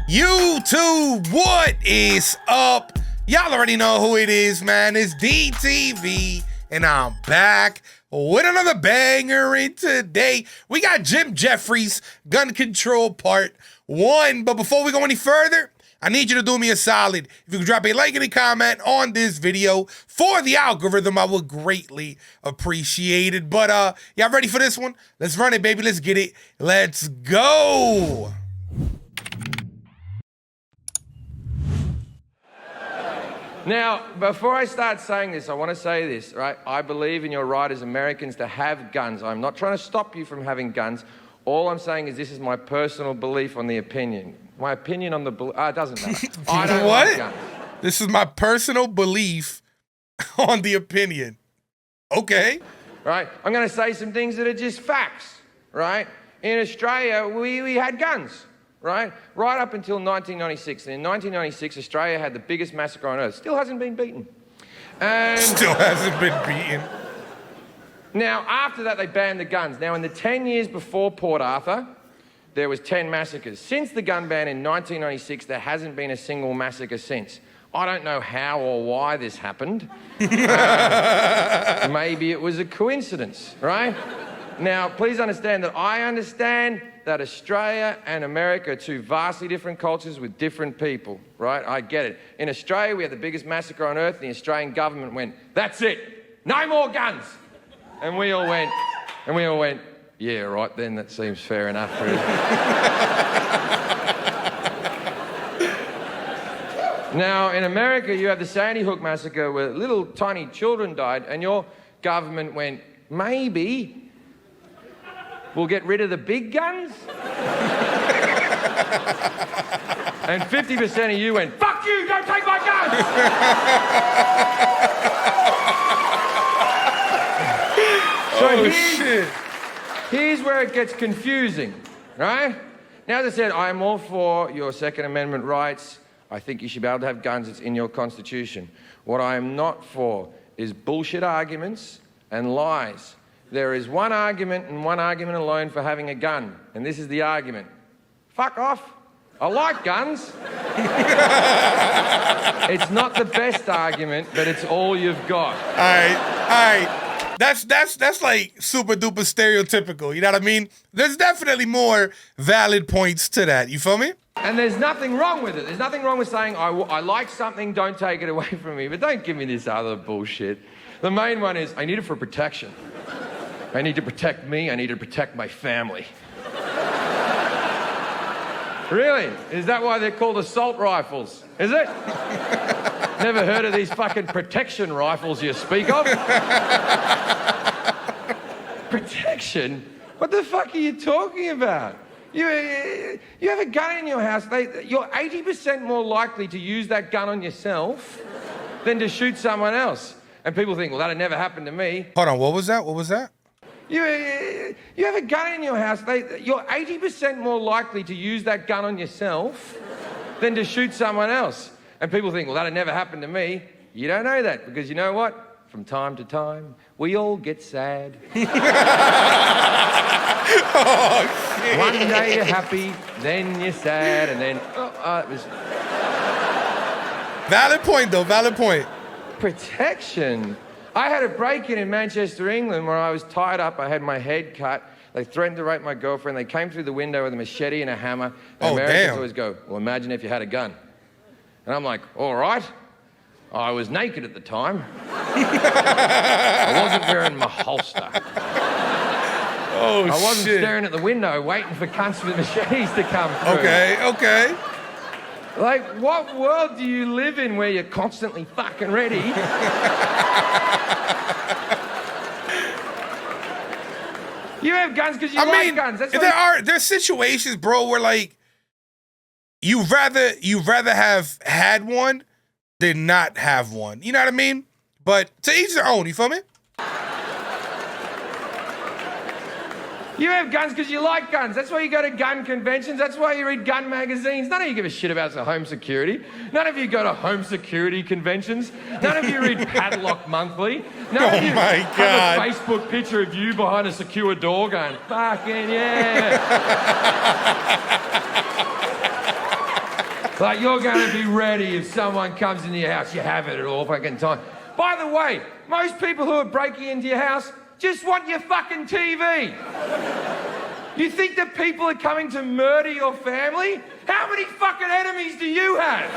YouTube, what is up? Y'all already know who it is, man. It's DTV, and I'm back with another banger. And today we got Jefferies, Gun Control Part 1. But before we go any further, I need you to do me a solid. If you could drop a like and a comment on this video for the algorithm, I would greatly appreciate it. But y'all ready for this one? Let's run it, baby. Let's get it. Let's go. Now, before I start saying this, I want to say this, right? I believe in your right as Americans to have guns. I'm not trying to stop you from having guns. All I'm saying is this is my personal belief on the opinion. My opinion on the it doesn't matter. I don't like guns. This is my personal belief on the opinion. Okay. Right? I'm going to say some things that are just facts, right? In Australia, we had guns. Right up until 1996. And in 1996, Australia had the biggest massacre on earth. Still hasn't been beaten. Still hasn't been beaten. Now, after that, they banned the guns. Now, in the 10 years before Port Arthur, there was 10 massacres. Since the gun ban in 1996, there hasn't been a single massacre since. I don't know how or why this happened. Maybe it was a coincidence, right? Now, please understand that I understand that Australia and America are two vastly different cultures with different people, right? I get it. In Australia, we had the biggest massacre on earth, and the Australian government went, "That's it, no more guns." And we all went, yeah, right then, that seems fair enough. Really. Now, in America, you have the Sandy Hook massacre where little tiny children died, and your government went, maybe we'll get rid of the big guns? And 50% of you went, "Fuck you, don't take my guns!" Here's where it gets confusing, right? Now, as I said, I'm all for your Second Amendment rights. I think you should be able to have guns. It's in your Constitution. What I am not for is bullshit arguments and lies. There is one argument and one argument alone for having a gun, and this is the argument. Fuck off. I like guns. It's not the best argument, but it's all you've got. All right. That's like super duper stereotypical, you know what I mean? There's definitely more valid points to that, you feel me? And there's nothing wrong with it. There's nothing wrong with saying, I like something, don't take it away from me, but don't give me this other bullshit. The main one is, I need it for protection. I need to protect me, I need to protect my family. Really? Is that why they're called assault rifles? Is it? Never heard of these fucking protection rifles you speak of? Protection? What the fuck are you talking about? You have a gun in your house, you're 80% more likely to use that gun on yourself than to shoot someone else. And people think, well, that'd never happen to me. Hold on, what was that? You have a gun in your house, you're 80% more likely to use that gun on yourself than to shoot someone else. And people think, well, that'll never happen to me. You don't know that, because you know what? From time to time, we all get sad. Oh, shit. One day you're happy, then you're sad, and then, it was... Valid point, though, valid point. Protection? I had a break-in in Manchester, England, where I was tied up. I had my head cut. They threatened to rape my girlfriend. They came through the window with a machete and a hammer. And Americans always go, well, imagine if you had a gun. And I'm like, all right. I was naked at the time. I wasn't wearing my holster. Oh, I wasn't staring at the window waiting for cunts with machetes to come through. Okay. Like, what world do you live in where you're constantly fucking ready? You have guns because you like guns. That's there's situations, bro, where like you rather have had one than not have one. You know what I mean? But to each their own. You feel me? You have guns because you like guns. That's why you go to gun conventions. That's why you read gun magazines. None of you give a shit about home security. None of you go to home security conventions. None of you read Padlock Monthly. None of you have a Facebook picture of you behind a secure door going, fucking yeah. Like, you're going to be ready if someone comes into your house. You have it at all fucking time. By the way, most people who are breaking into your house just want your fucking TV. You think that people are coming to murder your family? How many fucking enemies do you have?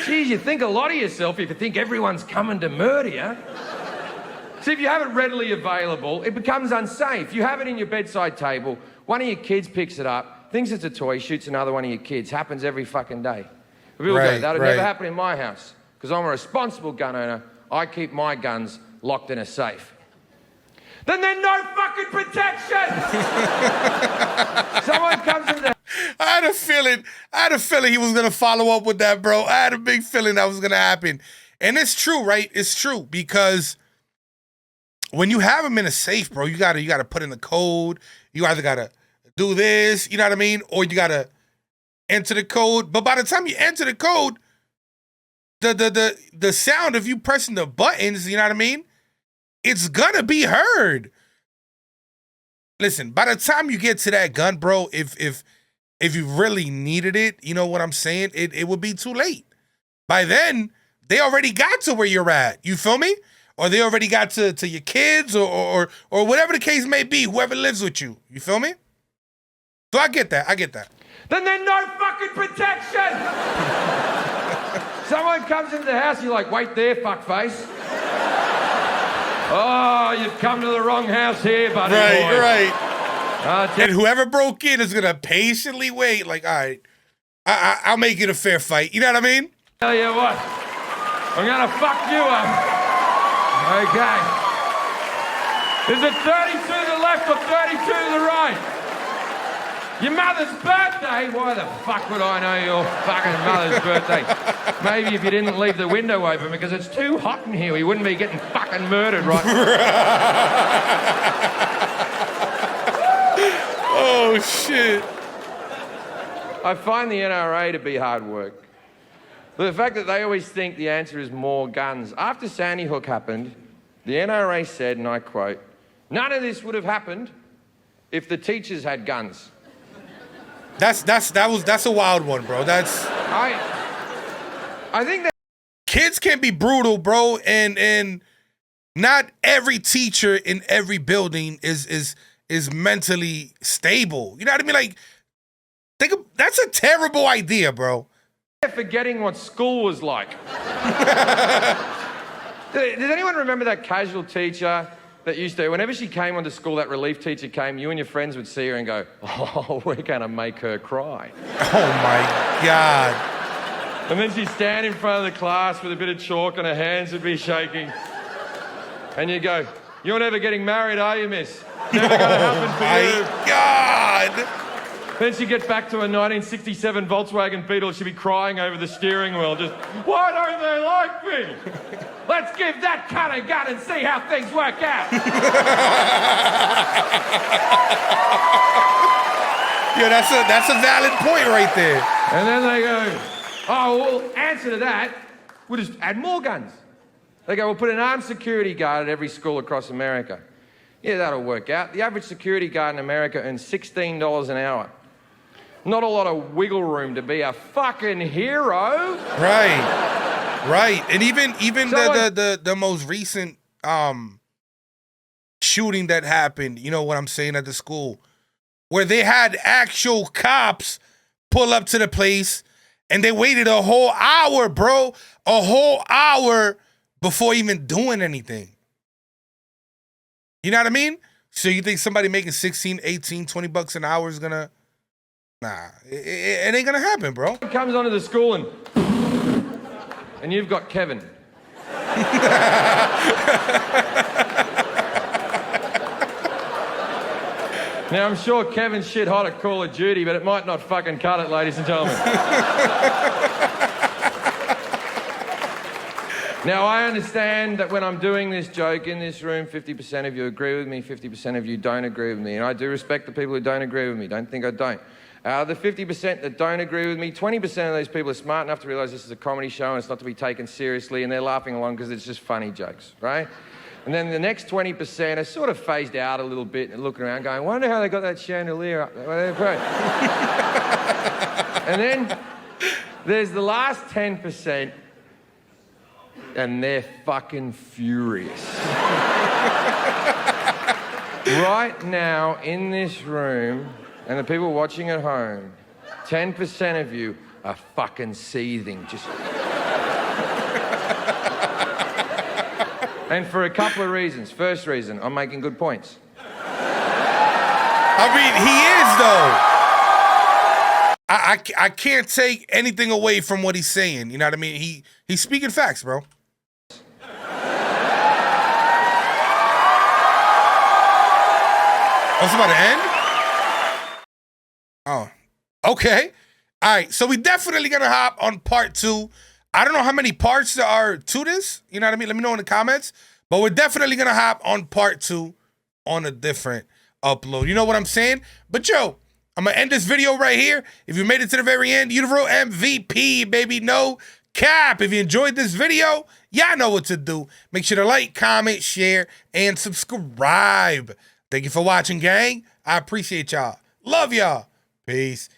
Geez, you think a lot of yourself if you think everyone's coming to murder you. So if you have it readily available, it becomes unsafe. You have it in your bedside table, one of your kids picks it up, thinks it's a toy, shoots another one of your kids. Happens every fucking day. People go, that'll never happen in my house, because I'm a responsible gun owner. I keep my guns locked in a safe. Then there's no fucking protection! Someone comes in there. I had a feeling he was gonna follow up with that, bro. I had a big feeling that was gonna happen. And it's true, right? It's true, because when you have them in a safe, bro, you gotta put in the code. You either gotta do this, you know what I mean? Or you gotta enter the code. But by the time you enter the code, the sound of you pressing the buttons, you know what I mean? It's gonna be heard. Listen, by the time you get to that gun, bro, if you really needed it, you know what I'm saying? It would be too late. By then, they already got to where you're at. You feel me? Or they already got to your kids or whatever the case may be, whoever lives with you. You feel me? So I get that. Then there's no fucking protection! Someone comes into the house, you're like, wait there, fuckface. Oh, you've come to the wrong house here, buddy. Right. And whoever broke in is gonna patiently wait. Like, all right, I'll make it a fair fight. You know what I mean? Tell you what, I'm gonna fuck you up. Okay. Is it 32 to the left or 32 to the right? Your mother's birthday? Why the fuck would I know your fucking mother's birthday? Maybe if you didn't leave the window open because it's too hot in here, we wouldn't be getting fucking murdered, right? Oh, shit. I find the NRA to be hard work. But the fact that they always think the answer is more guns. After Sandy Hook happened, the NRA said, and I quote, "None of this would have happened if the teachers had guns." That's a wild one, bro. I think that kids can be brutal, bro, and not every teacher in every building is mentally stable. You know what I mean? Like, that's a terrible idea, bro. they're forgetting what school was like. Does anyone remember that casual teacher that used to, whenever she came onto school, that relief teacher came, you and your friends would see her and go, oh, we're going to make her cry. Oh, my God. And then she'd stand in front of the class with a bit of chalk and her hands would be shaking. And you go, you're never getting married, are you, miss? Never going to happen for you. Oh, my God. Then she'd get back to a 1967 Volkswagen Beetle. She'd be crying over the steering wheel, just, why don't they like me? Let's give that cunt a gun and see how things work out. Yeah, that's a valid point right there. And then they go, oh, well, answer to that, we'll just add more guns. They go, we'll put an armed security guard at every school across America. Yeah, that'll work out. The average security guard in America earns $16 an hour. Not a lot of wiggle room to be a fucking hero. Right. And even the most recent shooting that happened, you know what I'm saying, at the school, where they had actual cops pull up to the place and they waited a whole hour, bro. A whole hour before even doing anything. You know what I mean? So you think somebody making 16, 18, 20 bucks an hour is gonna... Nah, it ain't gonna happen, bro. Comes onto the school and you've got Kevin. Now, I'm sure Kevin's shit hot at Call of Duty, but it might not fucking cut it, ladies and gentlemen. Now, I understand that when I'm doing this joke in this room, 50% of you agree with me, 50% of you don't agree with me. And I do respect the people who don't agree with me. Don't think I don't. The 50% that don't agree with me, 20% of those people are smart enough to realise this is a comedy show and it's not to be taken seriously, and they're laughing along because it's just funny jokes, right? And then the next 20% are sort of phased out a little bit and looking around going, wonder how they got that chandelier up there. And then there's the last 10%, and they're fucking furious. Right now, in this room, and the people watching at home, 10% of you are fucking seething. And for a couple of reasons. First reason, I'm making good points. I mean, he is, though. I can't take anything away from what he's saying. You know what I mean? He's speaking facts, bro. Oh, it's about to end? Oh, okay. All right, so we definitely gonna hop on part 2. I don't know how many parts there are to this. You know what I mean? Let me know in the comments. But we're definitely gonna hop on part 2 on a different upload. You know what I'm saying? But yo, I'm gonna end this video right here. If you made it to the very end, you the real MVP, baby. No cap. If you enjoyed this video, y'all know what to do. Make sure to like, comment, share, and subscribe. Thank you for watching, gang. I appreciate y'all. Love y'all. Peace.